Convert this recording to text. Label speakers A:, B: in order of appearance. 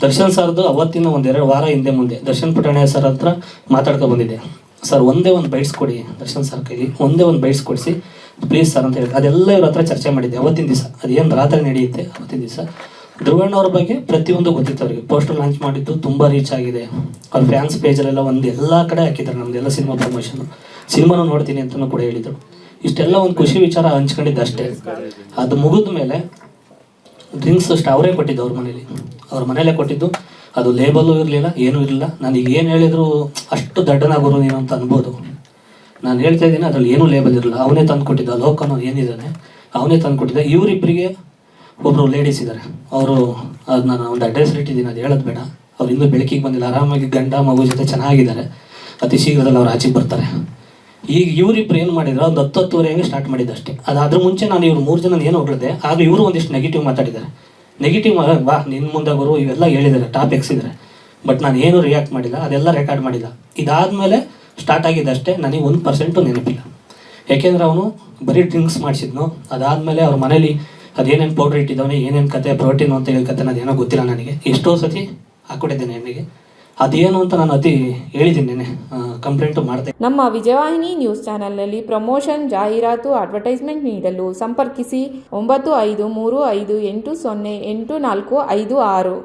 A: ದರ್ಶನ್ ಸರ್ದು ಅವತ್ತಿನ ಒಂದೆರಡು ವಾರ ಹಿಂದೆ ಮುಂದೆ ದರ್ಶನ್ ಪುಟಾಣೆ ಸರ್ ಹತ್ರ ಮಾತಾಡ್ಕೊಂಡು ಬಂದಿದ್ದೆ. ಸರ್ ಒಂದೇ ಒಂದು ಬೈಟ್ಸ್ ಕೊಡಿ ದರ್ಶನ್ ಸರ್ ಕೈಲಿ, ಒಂದೇ ಒಂದು ಬೈಟ್ಸ್ ಕೊಡಿಸಿ ಪ್ಲೀಸ್ ಸರ್ ಅಂತ ಹೇಳಿ ಅದೆಲ್ಲ ಇವ್ರ ಹತ್ರ ಚರ್ಚೆ ಮಾಡಿದ್ದೆ ಅವತ್ತಿನ ದಿವಸ. ಅದೇನು ರಾತ್ರಿ ನಡೆಯುತ್ತೆ ಅವತ್ತಿನ ದಿವಸ. ಧ್ರುವಣ್ಣ ಅವ್ರ ಬಗ್ಗೆ ಪ್ರತಿಯೊಂದು ಗೊತ್ತಿತ್ತು ಅವರಿಗೆ. ಪೋಸ್ಟರ್ ಲಾಂಚ್ ಮಾಡಿದ್ದು ತುಂಬ ರೀಚ್ ಆಗಿದೆ. ಅವ್ರ ಫ್ಯಾನ್ಸ್ ಪೇಜಲ್ಲೆಲ್ಲ ಒಂದು ಎಲ್ಲ ಕಡೆ ಹಾಕಿದ್ದಾರೆ ನಮ್ದೆಲ್ಲ ಸಿನಿಮಾ ಪ್ರಮೋಷನ್. ಸಿನಿಮಾನು ನೋಡ್ತೀನಿ ಅಂತಲೂ ಕೂಡ ಹೇಳಿದರು. ಇಷ್ಟೆಲ್ಲ ಒಂದು ಖುಷಿ ವಿಚಾರ ಹಂಚ್ಕೊಂಡಿದ್ದು ಅಷ್ಟೇ. ಅದು ಮುಗಿದ ಮೇಲೆ ಡ್ರಿಂಕ್ಸ್ ಅಷ್ಟು ಅವರೇ ಕೊಟ್ಟಿದ್ದು ಅವ್ರ ಮನೇಲೇ ಕೊಟ್ಟಿದ್ದು. ಅದು ಲೇಬಲು ಇರಲಿಲ್ಲ, ಏನೂ ಇರಲಿಲ್ಲ. ನನಗೆ ಏನು ಹೇಳಿದ್ರು ಅಷ್ಟು ದಡ್ಡನಾಗೋರು ನೀನು ಅಂತ ಅನ್ಬೋದು. ನಾನು ಹೇಳ್ತಾ ಇದ್ದೀನಿ ಅದರಲ್ಲಿ ಏನೂ ಲೇಬಲ್ ಇರಲಿಲ್ಲ. ಅವನೇ ತಂದು ಕೊಟ್ಟಿದ್ದ ಲೋಕನೋ ಏನಿದ್ದಾನೆ ಅವನೇ ತಂದು ಕೊಟ್ಟಿದ್ದ. ಇವರಿಬ್ಬರಿಗೆ ಒಬ್ಬರು ಲೇಡೀಸ್ ಇದ್ದಾರೆ. ಅವರು ಅದು ನಾನು ಒಂದು ಅಡ್ರೆಸ್ ಇಟ್ಟಿದ್ದೀನಿ, ಅದು ಹೇಳೋದು ಬೇಡ. ಅವ್ರು ಇನ್ನೂ ಬೆಳಕಿಗೆ ಬಂದಿಲ್ಲ, ಆರಾಮಾಗಿ ಗಂಡ ಮಗು ಜೊತೆ ಚೆನ್ನಾಗಿದ್ದಾರೆ. ಅತಿ ಶೀಘ್ರದಲ್ಲಿ ಅವ್ರು ಆಚೆಗೆ ಬರ್ತಾರೆ. ಈಗ ಇವರಿಬ್ರು ಏನು ಮಾಡಿದ್ರು, ಒಂದು 10-10:30 ಸ್ಟಾರ್ಟ್ ಮಾಡಿದ್ದು ಅಷ್ಟೇ. ಅದ್ರ ಮುಂಚೆ ನಾನು ಇವ್ರು 3 ಜನ ಏನು ಹೊಗಳಿದೆ, ಆಗ ಇವರು ಒಂದಿಷ್ಟು ನೆಗೆಟಿವ್ ಮಾತಾಡಿದ್ದಾರೆ. ನೆಗೆಟಿವ್ ವಾ ನಿನ್ನ ಮುಂದೆ ಗುರು ಇವೆಲ್ಲ ಹೇಳಿದ್ದಾರೆ, ಟಾಪ್ ಎಕ್ಸಿದ್ದಾರೆ. ಬಟ್ ನಾನು ಏನು ರಿಯಾಕ್ಟ್ ಮಾಡಿಲ್ಲ, ಅದೆಲ್ಲ ರೆಕಾರ್ಡ್ ಮಾಡಿಲ್ಲ. ಇದಾದಮೇಲೆ ಸ್ಟಾರ್ಟ್ ಆಗಿದ್ದಷ್ಟೇ. ನನಗೆ 1% ನೆನಪಿಲ್ಲ. ಯಾಕೆಂದ್ರೆ ಅವನು ಬರೀ ಡ್ರಿಂಕ್ಸ್ ಮಾಡಿಸಿದ್ನು. ಅದಾದಮೇಲೆ ಅವ್ರ ಮನೇಲಿ ಅದೇನೇನು ಪೌಡ್ರ್ ಇಟ್ಟಿದ್ದವನೇ, ಏನೇನು ಕತೆ ಪ್ರೋಟೀನು ಅಂತ ಹೇಳಿ ಕತೆ ಅದೇನೋ ಗೊತ್ತಿಲ್ಲ ನನಗೆ. ಎಷ್ಟೋ ಸತಿ ಹಾಕ್ಕೊಟ್ಟಿದ್ದೇನೆ ಎಣ್ಣೆಗೆ. ಅದೇನು ಅಂತ ನಾನು ಹೇಳಿದ್ದೀನಿ ನೆನೆ, ಕಂಪ್ಲೇಂಟು ಮಾಡ್ದೆ.
B: ನಮ್ಮ ವಿಜಯವಾಹಿನಿ ನ್ಯೂಸ್ ಚಾನೆಲ್ನಲ್ಲಿ ಪ್ರಮೋಷನ್, ಜಾಹೀರಾತು, ಅಡ್ವರ್ಟೈಸ್ಮೆಂಟ್ ನೀಡಲು ಸಂಪರ್ಕಿಸಿ 9535808456.